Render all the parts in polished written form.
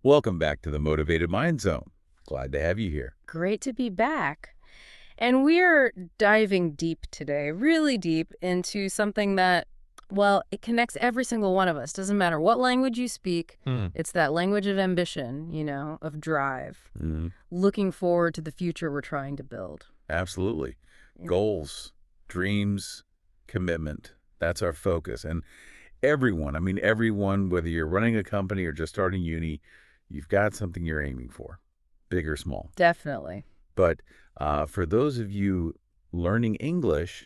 Welcome back to the Motivated Mind Zone. Glad to have you here. Great to be back. And we're diving deep today, really deep, into something that, well, it connects every single one of us. Doesn't matter what language you speak, it's that language of ambition, of drive, looking forward to the future we're trying to build. Absolutely. Yeah. Goals, dreams, commitment. That's our focus. And everyone, whether you're running a company or just starting uni, you've got something you're aiming for, big or small. Definitely. But for those of you learning English,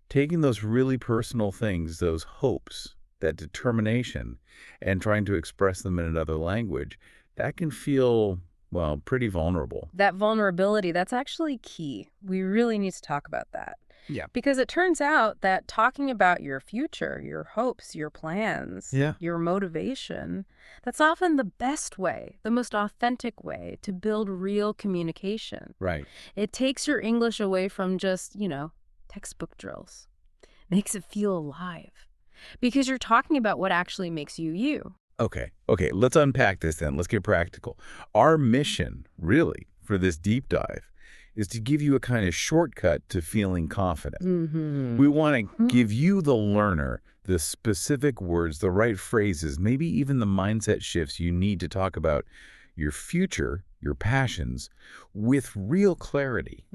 taking those really personal things, those hopes, that determination, and trying to express them in another language, that can feel, well, pretty vulnerable. That vulnerability, that's actually key. We really need to talk about that. Yeah. Because it turns out that talking about your future, your hopes, your plans, your motivation, that's often the best way, the most authentic way to build real communication. Right. It takes your English away from just, textbook drills. Makes it feel alive. Because you're talking about what actually makes you you. Okay, let's unpack this then. Let's get practical. Our mission, really, for this deep dive is to give you a kind of shortcut to feeling confident. We want to give you, the learner, the specific words, the right phrases, maybe even the mindset shifts you need to talk about your future, your passions, with real clarity.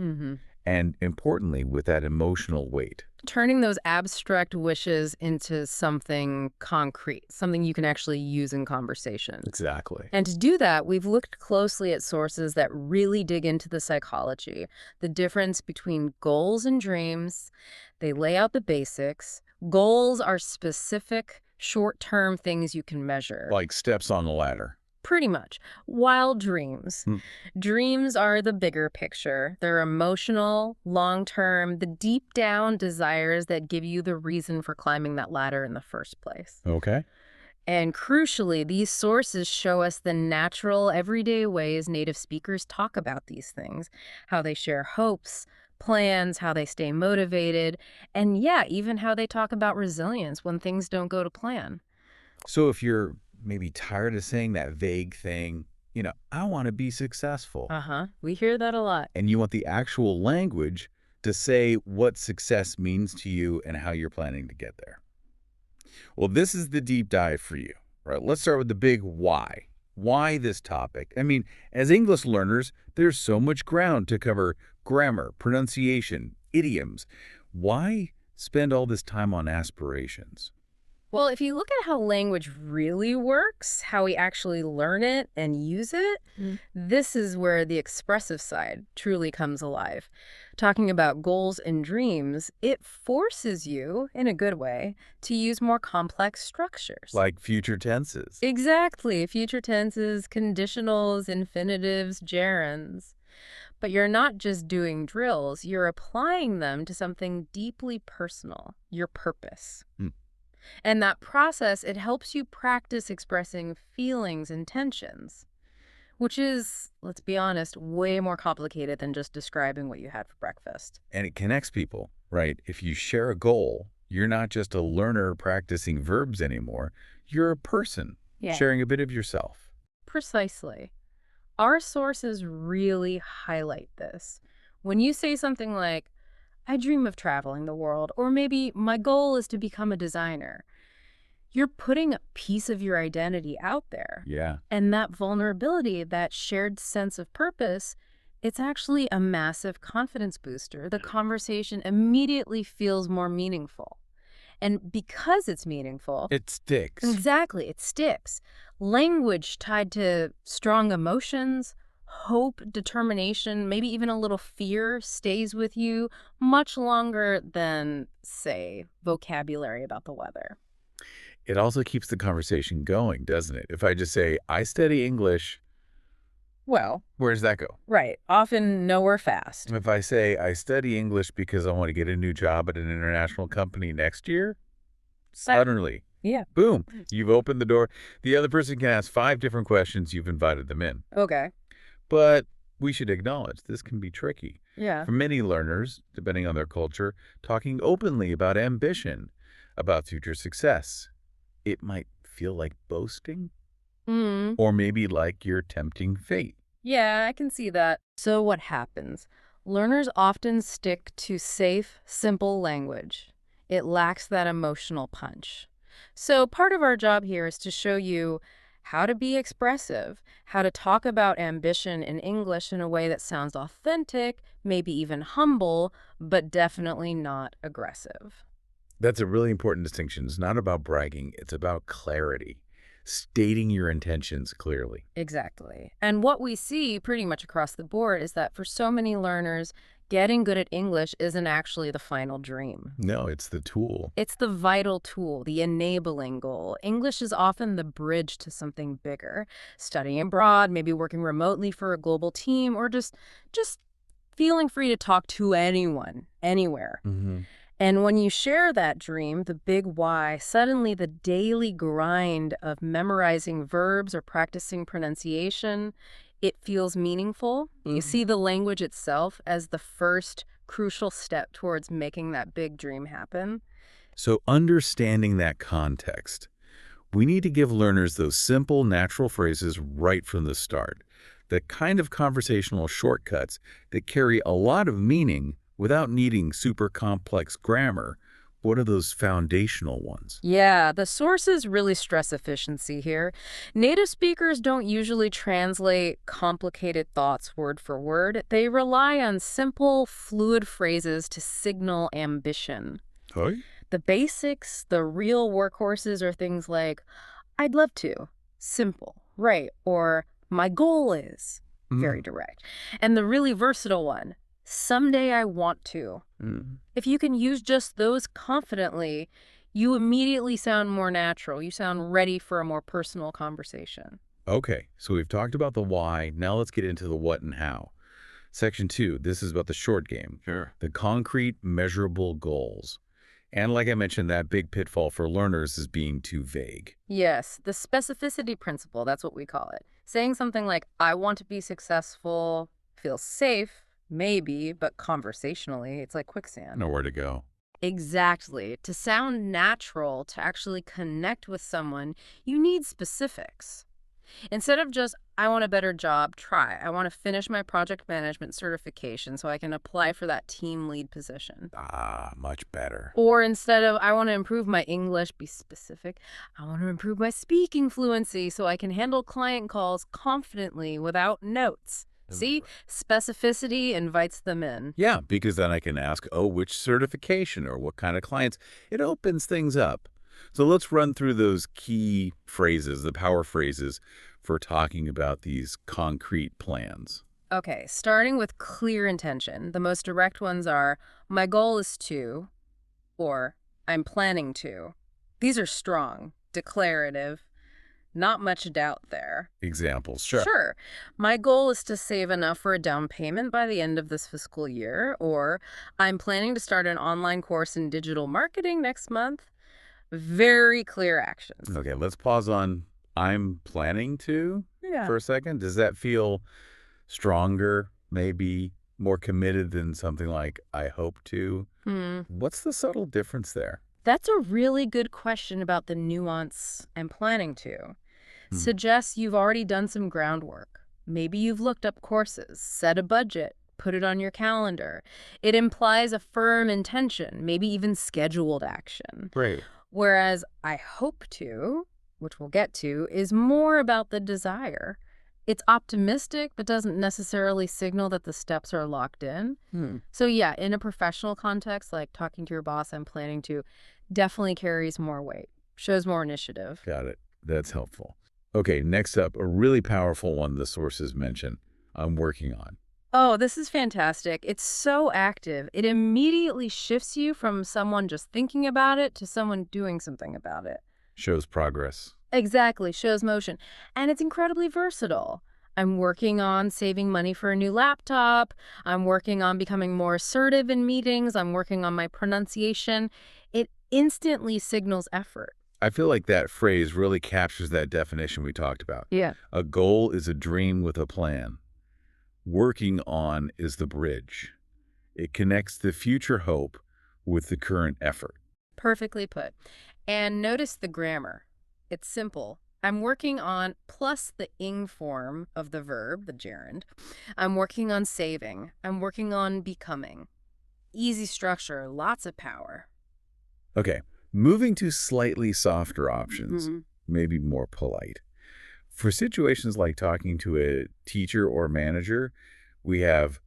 And importantly, with that emotional weight. Turning those abstract wishes into something concrete, something you can actually use in conversation. Exactly. And to do that, we've looked closely at sources that really dig into the psychology, the difference between goals and dreams. They lay out the basics. Goals are specific, short-term things you can measure. Like steps on the ladder. Pretty much. While dreams. Dreams are the bigger picture. They're emotional, long-term, the deep-down desires that give you the reason for climbing that ladder in the first place. Okay. And crucially, these sources show us the natural, everyday ways native speakers talk about these things, how they share hopes, plans, how they stay motivated, and even how they talk about resilience when things don't go to plan. So if you're maybe tired of saying that vague thing, I want to be successful. We hear that a lot. And you want the actual language to say what success means to you and how you're planning to get there. Well, this is the deep dive for you, right? Let's start with the big why. Why this topic? As English learners, there's so much ground to cover: grammar, pronunciation, idioms. Why spend all this time on aspirations? Well, if you look at how language really works, how we actually learn it and use it, this is where the expressive side truly comes alive. Talking about goals and dreams, it forces you, in a good way, to use more complex structures. Like future tenses. Exactly. Future tenses, conditionals, infinitives, gerunds. But you're not just doing drills, you're applying them to something deeply personal, your purpose. And that process, it helps you practice expressing feelings and tensions, which is, let's be honest, way more complicated than just describing what you had for breakfast. And it connects people, right? If you share a goal, you're not just a learner practicing verbs anymore. You're a person sharing a bit of yourself. Precisely. Our sources really highlight this. When you say something like, I dream of traveling the world, or maybe my goal is to become a designer, you're putting a piece of your identity out there. Yeah. And that vulnerability, that shared sense of purpose, it's actually a massive confidence booster. The conversation immediately feels more meaningful. And because it's meaningful... it sticks. Exactly, it sticks. Language tied to strong emotions, hope, determination, maybe even a little fear stays with you much longer than, say, vocabulary about the weather. It also keeps the conversation going, doesn't it? If I just say, I study English, well, where does that go? Right. Often nowhere fast. If I say, I study English because I want to get a new job at an international company next year, suddenly, boom, you've opened the door. The other person can ask 5 different questions. You've invited them in. Okay. But we should acknowledge this can be tricky. Yeah. For many learners, depending on their culture, talking openly about ambition, about future success, it might feel like boasting. Mm. Or maybe like your tempting fate. Yeah, I can see that. So what happens? Learners often stick to safe, simple language. It lacks that emotional punch. So part of our job here is to show you how to be expressive, how to talk about ambition in English in a way that sounds authentic, maybe even humble, but definitely not aggressive. That's a really important distinction. It's not about bragging, it's about clarity, stating your intentions clearly. Exactly. And what we see pretty much across the board is that for so many learners, getting good at English isn't actually the final dream. No, it's the tool. It's the vital tool, the enabling goal. English is often the bridge to something bigger. Studying abroad, maybe working remotely for a global team, or just feeling free to talk to anyone, anywhere. Hmm. And when you share that dream, the big why, suddenly the daily grind of memorizing verbs or practicing pronunciation, it feels meaningful. You see the language itself as the first crucial step towards making that big dream happen. So understanding that context, we need to give learners those simple, natural phrases right from the start. The kind of conversational shortcuts that carry a lot of meaning without needing super complex grammar. What are those foundational ones? Yeah, the sources really stress efficiency here. Native speakers don't usually translate complicated thoughts word for word. They rely on simple, fluid phrases to signal ambition. Hey? The basics, the real workhorses are things like, I'd love to, simple, right? Or my goal is, very direct. And the really versatile one, someday I want to. Mm. If you can use just those confidently, you immediately sound more natural. You sound ready for a more personal conversation. Okay, so we've talked about the why. Now let's get into the what and how. Section 2, this is about the short game. Sure. The concrete, measurable goals. And like I mentioned, that big pitfall for learners is being too vague. Yes, the specificity principle, that's what we call it. Saying something like, I want to be successful, feels safe, maybe, but conversationally, it's like quicksand. Nowhere to go. Exactly. To sound natural, to actually connect with someone, you need specifics. Instead of just, I want a better job, try. I want to finish my project management certification so I can apply for that team lead position. Ah, much better. Or instead of, I want to improve my English, be specific. I want to improve my speaking fluency so I can handle client calls confidently without notes. See, specificity invites them in. Yeah, because then I can ask, oh, which certification or what kind of clients? It opens things up. So let's run through those key phrases, the power phrases for talking about these concrete plans. Okay, starting with clear intention. The most direct ones are, my goal is to, or I'm planning to. These are strong, declarative, not much doubt there. Examples, Sure. My goal is to save enough for a down payment by the end of this fiscal year, or I'm planning to start an online course in digital marketing next month. Very clear actions. Okay, let's pause on I'm planning to Yeah. for a second. Does that feel stronger, maybe more committed than something like I hope to? What's the subtle difference there? That's a really good question about the nuance I'm planning to. Suggests you've already done some groundwork. Maybe you've looked up courses, set a budget, put it on your calendar. It implies a firm intention, maybe even scheduled action. Great. Whereas I hope to, which we'll get to, is more about the desire. It's optimistic, but doesn't necessarily signal that the steps are locked in. So yeah, in a professional context, like talking to your boss, I'm planning to, definitely carries more weight, shows more initiative. Got it. That's helpful. Okay, next up, a really powerful one the sources mention I'm working on. Oh, this is fantastic. It's so active. It immediately shifts you from someone just thinking about it to someone doing something about it. Shows progress. Exactly, shows motion. And it's incredibly versatile. I'm working on saving money for a new laptop. I'm working on becoming more assertive in meetings. I'm working on my pronunciation. It instantly signals effort. I feel like that phrase really captures that definition we talked about. Yeah. A goal is a dream with a plan. Working on is the bridge. It connects the future hope with the current effort. Perfectly put. And notice the grammar. It's simple. I'm working on, plus the ing form of the verb, the gerund. I'm working on saving. I'm working on becoming. Easy structure, lots of power. Okay, moving to slightly softer options, maybe more polite. For situations like talking to a teacher or manager, we have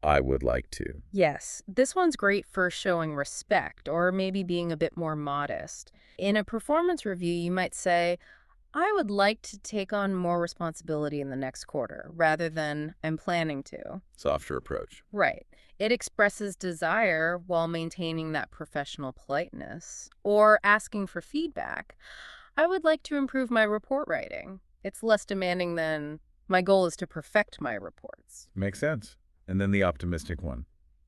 I would like to. Yes, this one's great for showing respect or maybe being a bit more modest. In a performance review, you might say, I would like to take on more responsibility in the next quarter, rather than I'm planning to. Softer approach. Right. It expresses desire while maintaining that professional politeness. Or asking for feedback. I would like to improve my report writing. It's less demanding than my goal is to perfect my reports. Makes sense. And then the optimistic one.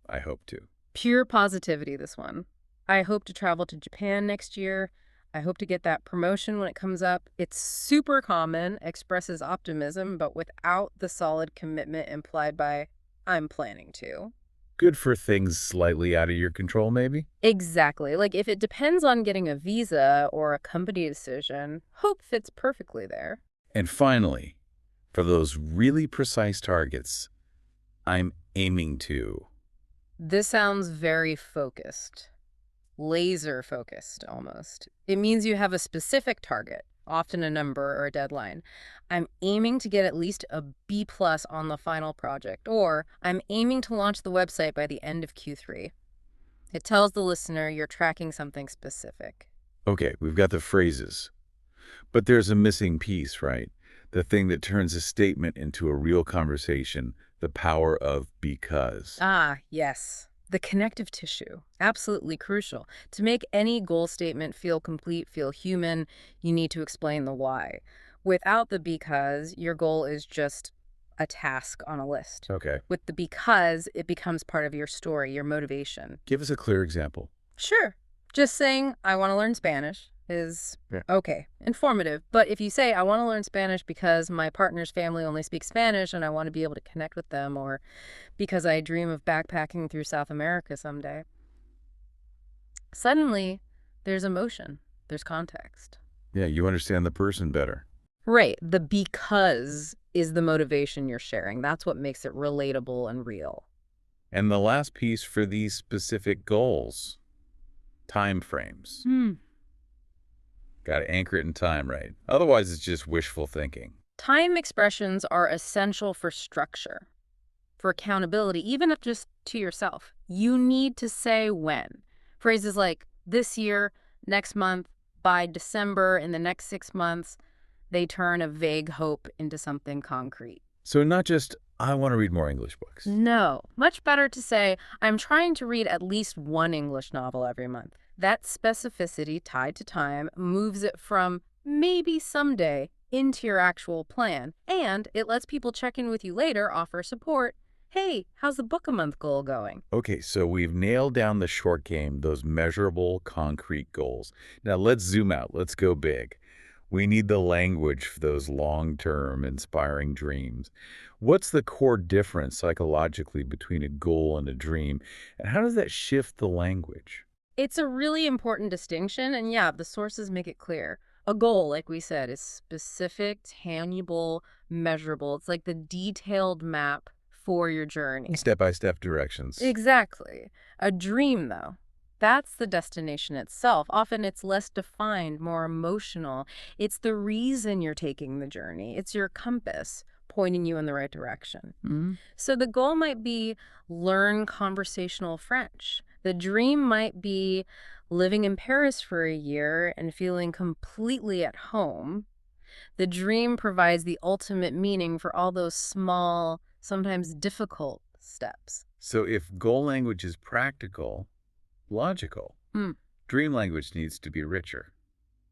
I hope to. Pure positivity, this one. I hope to travel to Japan next year. I hope to get that promotion when it comes up. It's super common, expresses optimism, but without the solid commitment implied by I'm planning to. Good for things slightly out of your control, maybe? Exactly. Like if it depends on getting a visa or a company decision, hope fits perfectly there. And finally, for those really precise targets, I'm aiming to. This sounds very focused. Laser focused, almost. It means you have a specific target, often a number or a deadline. I'm aiming to get at least a B+ on the final project, or I'm aiming to launch the website by the end of Q3. It tells the listener you're tracking something specific. Okay, we've got the phrases. But there's a missing piece, right? The thing that turns a statement into a real conversation, the power of because. Ah, yes. The connective tissue. Absolutely crucial. To make any goal statement feel complete, feel human, you need to explain the why. Without the because, your goal is just a task on a list. Okay. With the because, it becomes part of your story, your motivation. Give us a clear example. Sure. Just saying, I want to learn Spanish is Yeah. okay, informative. But if you say, I want to learn Spanish because my partner's family only speaks Spanish and I want to be able to connect with them, or because I dream of backpacking through South America someday, suddenly there's emotion, there's context. Yeah, you understand the person better. Right. The because is the motivation you're sharing. That's what makes it relatable and real. And the last piece for these specific goals, time frames. Got to anchor it in time, right? Otherwise, it's just wishful thinking. Time expressions are essential for structure, for accountability, even if just to yourself. You need to say when. Phrases like this year, next month, by December, in the next 6 months, they turn a vague hope into something concrete. So not just, I want to read more English books. No, much better to say, I'm trying to read at least one English novel every month. That specificity tied to time moves it from maybe someday into your actual plan, and it lets people check in with you later, offer support. Hey, how's the book a month goal going? Okay, so we've nailed down the short game, those measurable, concrete goals. Now let's zoom out. Let's go big. We need the language for those long-term, inspiring dreams. What's the core difference psychologically between a goal and a dream, and how does that shift the language? It's a really important distinction, and yeah, the sources make it clear. A goal, like we said, is specific, tangible, measurable. It's like the detailed map for your journey. Step-by-step directions. Exactly. A dream, though, that's the destination itself. Often it's less defined, more emotional. It's the reason you're taking the journey. It's your compass pointing you in the right direction. So the goal might be learn conversational French. The dream might be living in Paris for a year and feeling completely at home. The dream provides the ultimate meaning for all those small, sometimes difficult steps. So if goal language is practical, logical, dream language needs to be richer,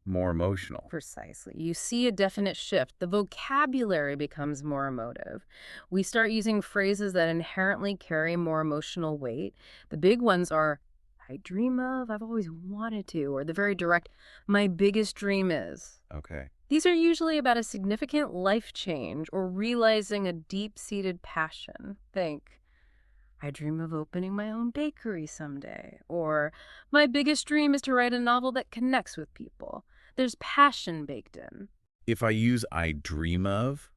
more emotional. Precisely. You see a definite shift. The vocabulary becomes more emotive. We start using phrases that inherently carry more emotional weight. The big ones are, I dream of, I've always wanted to, or the very direct, my biggest dream is. Okay. These are usually about a significant life change or realizing a deep-seated passion. Think, I dream of opening my own bakery someday, or my biggest dream is to write a novel that connects with people. There's passion baked in. If I use I dream of,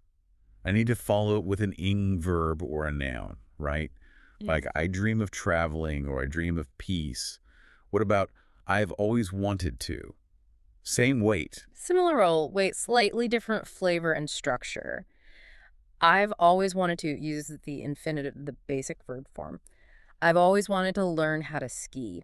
I need to follow it with an ing verb or a noun, right? Yeah. Like I dream of traveling or I dream of peace. What about I've always wanted to? Same weight. Similar role, wait, slightly different flavor and structure. I've always wanted to use the infinitive, the basic verb form. I've always wanted to learn how to ski.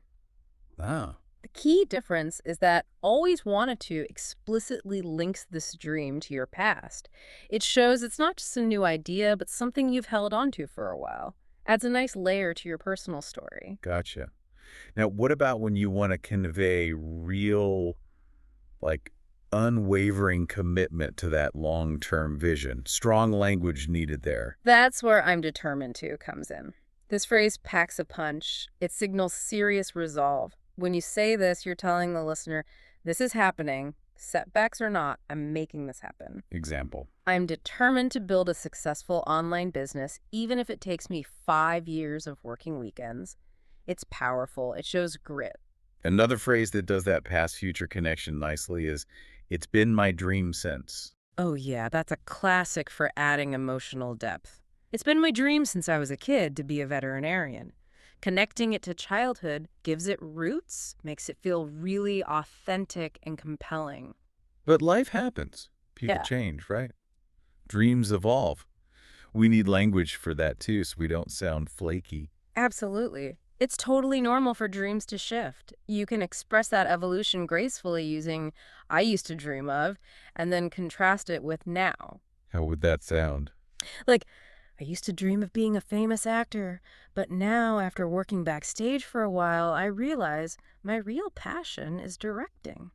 Ah, The key difference is that always wanted to explicitly links this dream to your past. It shows it's not just a new idea, but something you've held on to for a while. Adds a nice layer to your personal story. gotcha. Now, what about when you want to convey real, like, unwavering commitment to that long-term vision? Strong language needed there. That's where I'm determined to comes in. This phrase packs a punch. It signals serious resolve. When you say this, you're telling the listener, this is happening. Setbacks or not, I'm making this happen. Example. I'm determined to build a successful online business, even if it takes me 5 years of working weekends. It's powerful. It shows grit. Another phrase that does that past-future connection nicely is, it's been my dream since. Oh, yeah, that's a classic for adding emotional depth. It's been my dream since I was a kid to be a veterinarian. Connecting it to childhood gives it roots, makes it feel really authentic and compelling. But life happens. People Yeah. change, right? Dreams evolve. We need language for that too, so we don't sound flaky. Absolutely. It's totally normal for dreams to shift. You can express that evolution gracefully using I used to dream of, and then contrast it with now. How would that sound? Like, I used to dream of being a famous actor, but now, after working backstage for a while, I realize my real passion is directing.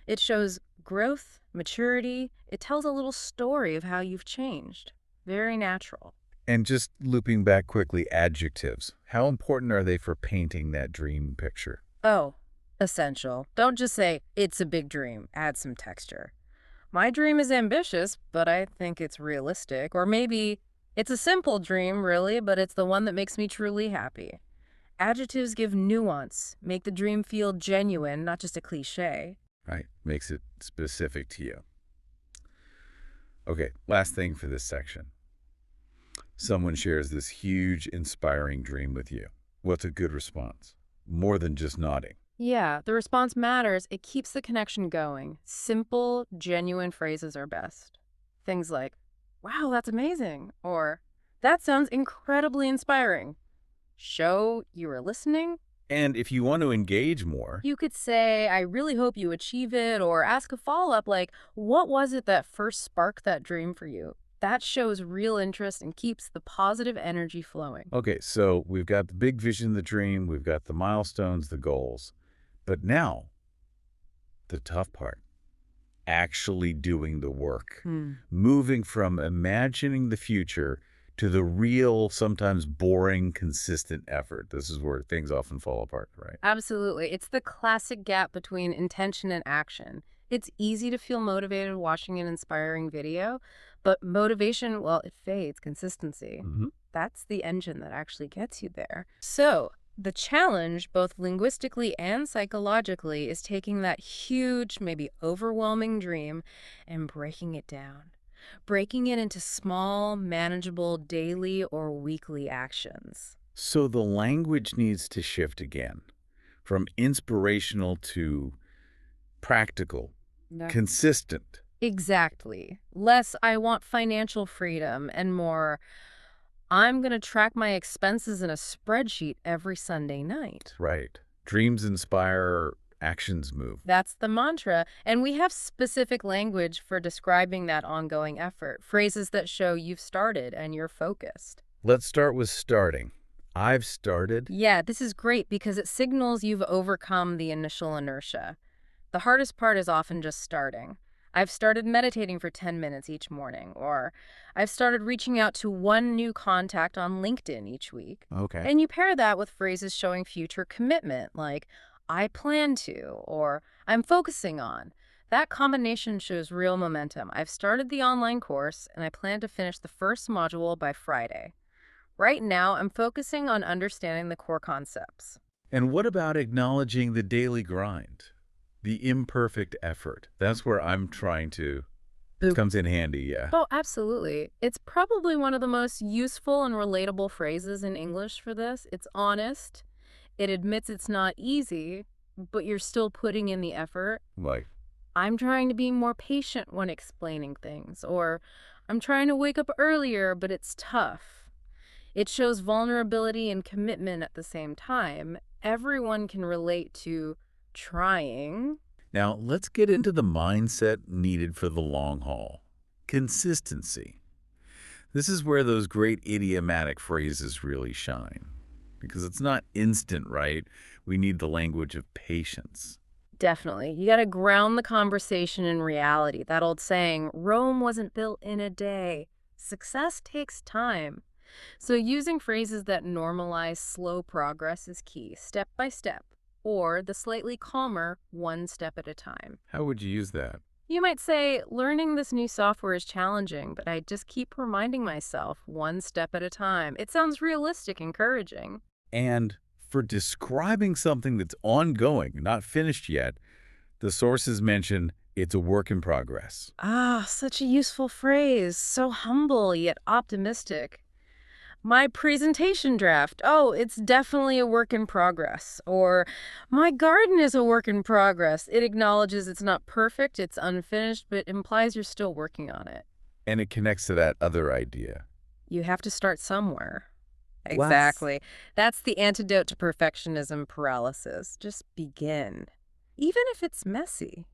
It shows growth, maturity. It tells a little story of how you've changed. Very natural. And just looping back quickly, adjectives. How important are they for painting that dream picture? Oh, essential. Don't just say, it's a big dream. Add some texture. My dream is ambitious, but I think it's realistic. Or maybe, it's a simple dream, really, but it's the one that makes me truly happy. Adjectives give nuance, make the dream feel genuine, not just a cliche. Right, makes it specific to you. Okay, last thing for this section. Someone shares this huge, inspiring dream with you. What's a good response? More than just nodding. Yeah, the response matters. It keeps the connection going. Simple, genuine phrases are best. Things like, wow, that's amazing. Or, that sounds incredibly inspiring. Show you were listening. And if you want to engage more, You could say, I really hope you achieve it, or ask a follow-up like, what was it that first sparked that dream for you? That shows real interest and keeps the positive energy flowing. okay, so we've got the big vision, the dream, we've got the milestones, the goals. But now, the tough part, actually doing the work. Moving from imagining the future to the real, sometimes boring, consistent effort. This is where things often fall apart, right? Absolutely. It's the classic gap between intention and action. It's easy to feel motivated watching an inspiring video, but motivation, well, it fades. Consistency. That's the engine that actually gets you there. So, the challenge, both linguistically and psychologically, is taking that huge, maybe overwhelming dream and breaking it down. Breaking it into small, manageable daily or weekly actions. So the language needs to shift again, from inspirational to practical, consistent. Exactly. Less, I want financial freedom, and more, I'm going to track my expenses in a spreadsheet every Sunday night. Right. Dreams inspire, actions move. That's the mantra. And we have specific language for describing that ongoing effort. Phrases that show you've started and you're focused. Let's start with starting. I've started. Yeah, this is great because it signals you've overcome the initial inertia. The hardest part is often just starting. I've started meditating for 10 minutes each morning, or I've started reaching out to one new contact on LinkedIn each week. Okay. And you pair that with phrases showing future commitment, like, I plan to, or I'm focusing on. That combination shows real momentum. I've started the online course, and I plan to finish the first module by Friday. Right now, I'm focusing on understanding the core concepts. And what about acknowledging the daily grind? The imperfect effort. That's where I'm trying to It comes in handy, yeah. Oh, absolutely. It's probably one of the most useful and relatable phrases in English for this. It's honest. It admits it's not easy, but you're still putting in the effort. Like, I'm trying to be more patient when explaining things, or I'm trying to wake up earlier, but it's tough. It shows vulnerability and commitment at the same time. Everyone can relate to trying. now let's get into the mindset needed for the long haul. Consistency. This is where those great idiomatic phrases really shine. Because it's not instant, right? We need the language of patience. Definitely. You got to ground the conversation in reality. That old saying, Rome wasn't built in a day. Success takes time. So using phrases that normalize slow progress is key, step by step, or the slightly calmer, one step at a time. How would you use that? You might say, learning this new software is challenging, but I just keep reminding myself, one step at a time. It sounds realistic, encouraging. And for describing something that's ongoing, not finished yet, the sources mention it's a work in progress. Ah, such a useful phrase. So humble yet optimistic. My presentation draft. Oh, it's definitely a work in progress. Or, my garden is a work in progress. It acknowledges it's not perfect, it's unfinished, but implies you're still working on it. And it connects to that other idea. You have to start somewhere. What? Exactly. That's the antidote to perfectionism paralysis. Just begin. Even if it's messy.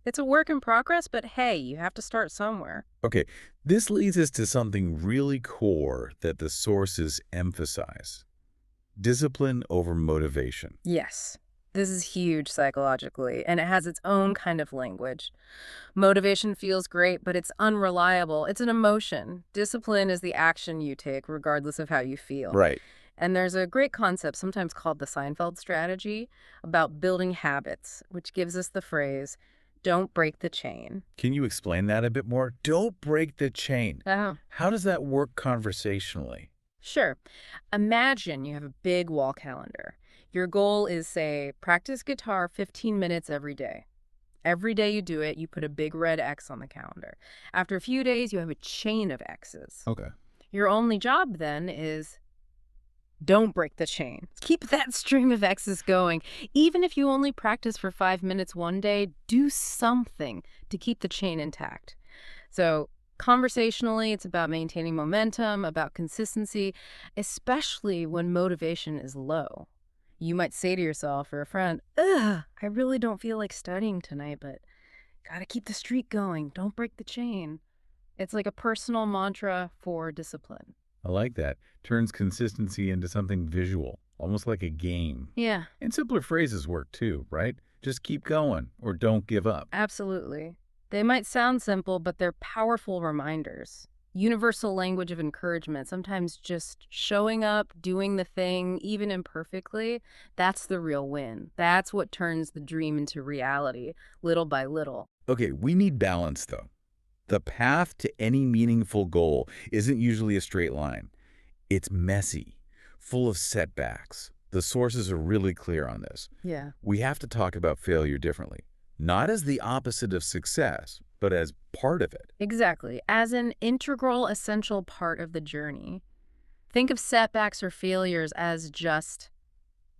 It's a work in progress, but hey, you have to start somewhere. Okay, this leads us to something really core that the sources emphasize. Discipline over motivation. Yes. This is huge psychologically, and it has its own kind of language. Motivation feels great, but it's unreliable. It's an emotion. Discipline is the action you take, regardless of how you feel. Right. And there's a great concept, sometimes called the Seinfeld strategy, about building habits, which gives us the phrase, don't break the chain. Can you explain that a bit more? Don't break the chain. Oh, How does that work conversationally? sure. Imagine you have a big wall calendar. Your goal is, say, practice guitar 15 minutes every day. Every day you do it, you put a big red X on the calendar. After a few days, you have a chain of X's. Okay. Your only job then is don't break the chain. Keep that stream of X's going. Even if you only practice for 5 minutes one day, do something to keep the chain intact. So conversationally, it's about maintaining momentum, about consistency, especially when motivation is low. You might say to yourself or a friend, ugh, I really don't feel like studying tonight, but gotta keep the streak going. Don't break the chain. It's like a personal mantra for discipline. I like that. Turns consistency into something visual, almost like a game. Yeah, And simpler phrases work too, right? Just keep going or don't give up. absolutely. They might sound simple, but they're powerful reminders. Universal language of encouragement, sometimes just showing up, doing the thing, even imperfectly, that's the real win. That's what turns the dream into reality, little by little. Okay, we need balance though. The path to any meaningful goal isn't usually a straight line. It's messy, full of setbacks. The sources are really clear on this. Yeah. We have to talk about failure differently, not as the opposite of success, but as part of it. Exactly. As an integral, essential part of the journey. Think of setbacks or failures as just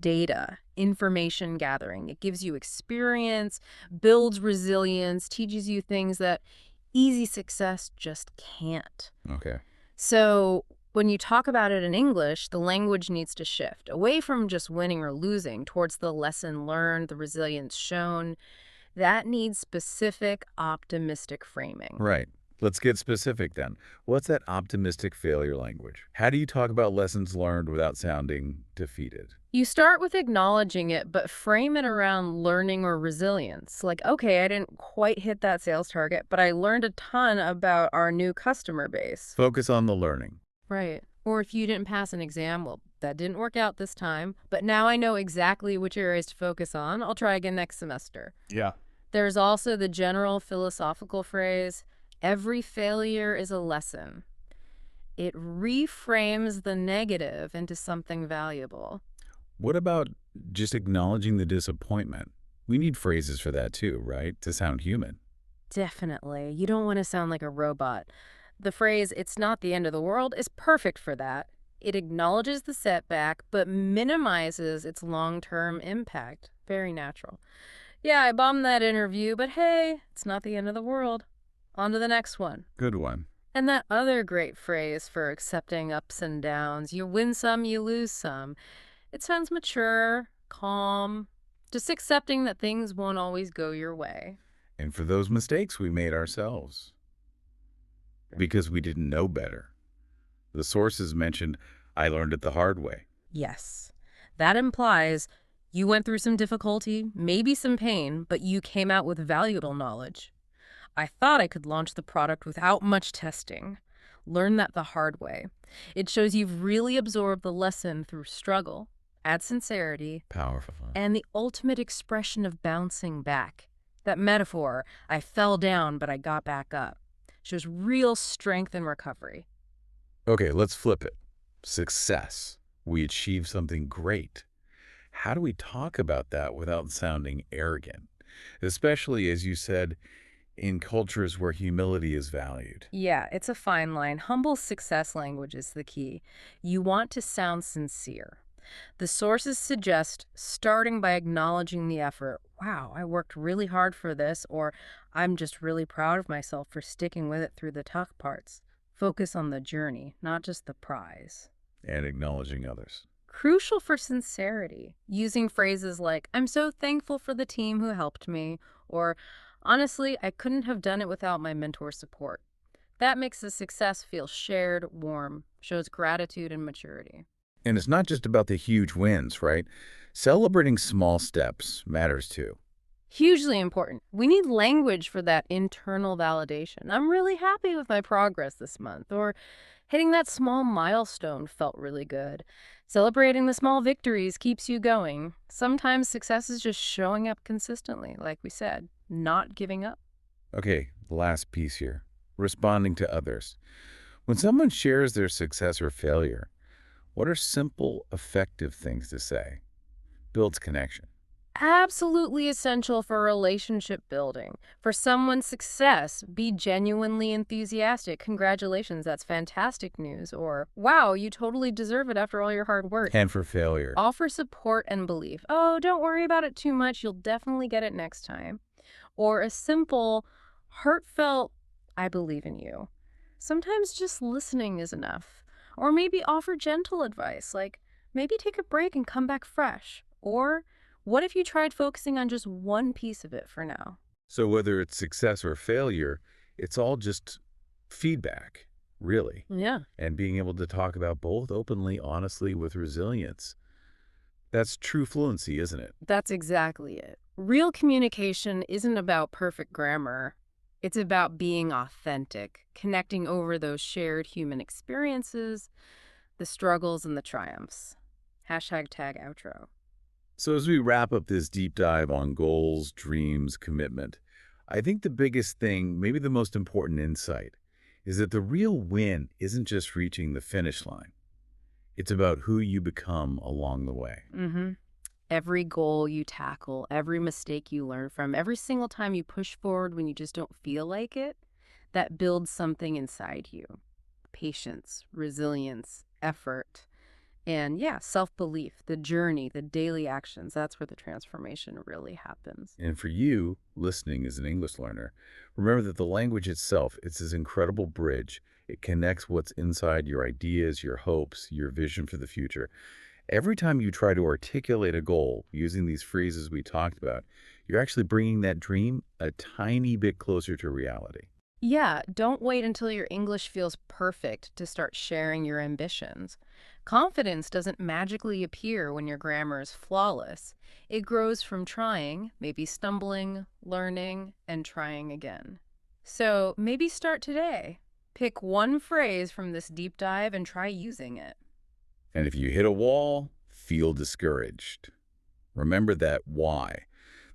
data, information gathering. It gives you experience, builds resilience, teaches you things that easy success just can't. Okay. So when you talk about it in English, the language needs to shift away from just winning or losing towards the lesson learned, the resilience shown. That needs specific, optimistic framing. Right. Let's get specific then. What's that optimistic failure language? How do you talk about lessons learned without sounding defeated? You start with acknowledging it, but frame it around learning or resilience. Like, okay, I didn't quite hit that sales target, but I learned a ton about our new customer base. Focus on the learning. Right. Or if you didn't pass an exam, well, that didn't work out this time, but now I know exactly which areas to focus on. I'll try again next semester. Yeah. There's also the general philosophical phrase, every failure is a lesson. It reframes the negative into something valuable. What about just acknowledging the disappointment? We need phrases for that too, right? To sound human. Definitely. You don't want to sound like a robot. The phrase, "it's not the end of the world," is perfect for that. It acknowledges the setback, but minimizes its long-term impact. Very natural. Yeah, I bombed that interview, but hey, it's not the end of the world. On to the next one. Good one. And that other great phrase for accepting ups and downs, you win some, you lose some. It sounds mature, calm, just accepting that things won't always go your way. And for those mistakes we made ourselves because we didn't know better. The sources mentioned, I learned it the hard way. Yes. That implies you went through some difficulty, maybe some pain, but you came out with valuable knowledge. I thought I could launch the product without much testing. Learn that the hard way. It shows you've really absorbed the lesson through struggle, add sincerity, Powerful. and the ultimate expression of bouncing back. That metaphor, I fell down but I got back up, shows real strength and recovery. Okay, let's flip it. Success. We achieved something great. How do we talk about that without sounding arrogant? Especially, as you said, in cultures where humility is valued. Yeah, it's a fine line. Humble success language is the key. You want to sound sincere. The sources suggest starting by acknowledging the effort. Wow, I worked really hard for this, or I'm just really proud of myself for sticking with it through the tough parts. Focus on the journey, not just the prize. And acknowledging others. Crucial for sincerity, using phrases like, I'm so thankful for the team who helped me, or honestly, I couldn't have done it without my mentor's support. That makes the success feel shared, warm, shows gratitude and maturity. And it's not just about the huge wins, right? Celebrating small steps matters too. Hugely important. We need language for that internal validation. I'm really happy with my progress this month, or hitting that small milestone felt really good. Celebrating the small victories keeps you going. Sometimes success is just showing up consistently, like we said, not giving up. Okay, the last piece here. Responding to others. When someone shares their success or failure, what are simple, effective things to say? Builds connection. Absolutely essential for relationship building. For someone's success, be genuinely enthusiastic. Congratulations, that's fantastic news. Or, wow, you totally deserve it after all your hard work. And for failure. Offer support and belief. Oh, don't worry about it too much. You'll definitely get it next time. Or a simple, heartfelt, I believe in you. Sometimes just listening is enough. Or maybe offer gentle advice, like maybe take a break and come back fresh. Or what if you tried focusing on just one piece of it for now? So whether it's success or failure, it's all just feedback, really. Yeah. And being able to talk about both openly, honestly, with resilience. That's true fluency, isn't it? That's exactly it. Real communication isn't about perfect grammar. It's about being authentic, connecting over those shared human experiences, the struggles and the triumphs. #outro. So as we wrap up this deep dive on goals, dreams, commitment, I think the biggest thing, maybe the most important insight, is that the real win isn't just reaching the finish line. It's about who you become along the way. Every goal you tackle, every mistake you learn from, every single time you push forward when you just don't feel like it, that builds something inside you. Patience, resilience, effort, and yeah, self-belief, the journey, the daily actions. That's where the transformation really happens. And for you, listening as an English learner, remember that the language itself, it's this incredible bridge. It connects what's inside your ideas, your hopes, your vision for the future. Every time you try to articulate a goal using these phrases we talked about, you're actually bringing that dream a tiny bit closer to reality. Yeah, don't wait until your English feels perfect to start sharing your ambitions. Confidence doesn't magically appear when your grammar is flawless. It grows from trying, maybe stumbling, learning, and trying again. So maybe start today. Pick one phrase from this deep dive and try using it. And if you hit a wall, feel discouraged. Remember that why,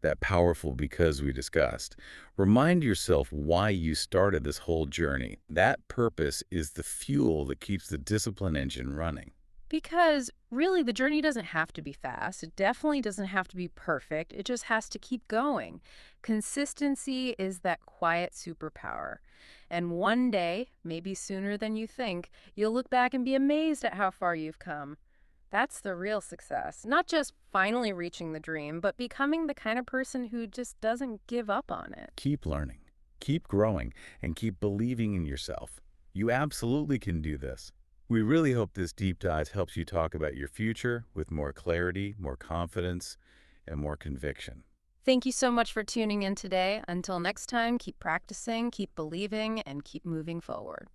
that powerful because we discussed. Remind yourself why you started this whole journey. That purpose is the fuel that keeps the discipline engine running. Because really, the journey doesn't have to be fast. It definitely doesn't have to be perfect. It just has to keep going. Consistency is that quiet superpower. And one day, maybe sooner than you think, you'll look back and be amazed at how far you've come. That's the real success. Not just finally reaching the dream, but becoming the kind of person who just doesn't give up on it. Keep learning, keep growing, and keep believing in yourself. You absolutely can do this. We really hope this deep dive helps you talk about your future with more clarity, more confidence, and more conviction. Thank you so much for tuning in today. Until next time, keep practicing, keep believing, and keep moving forward.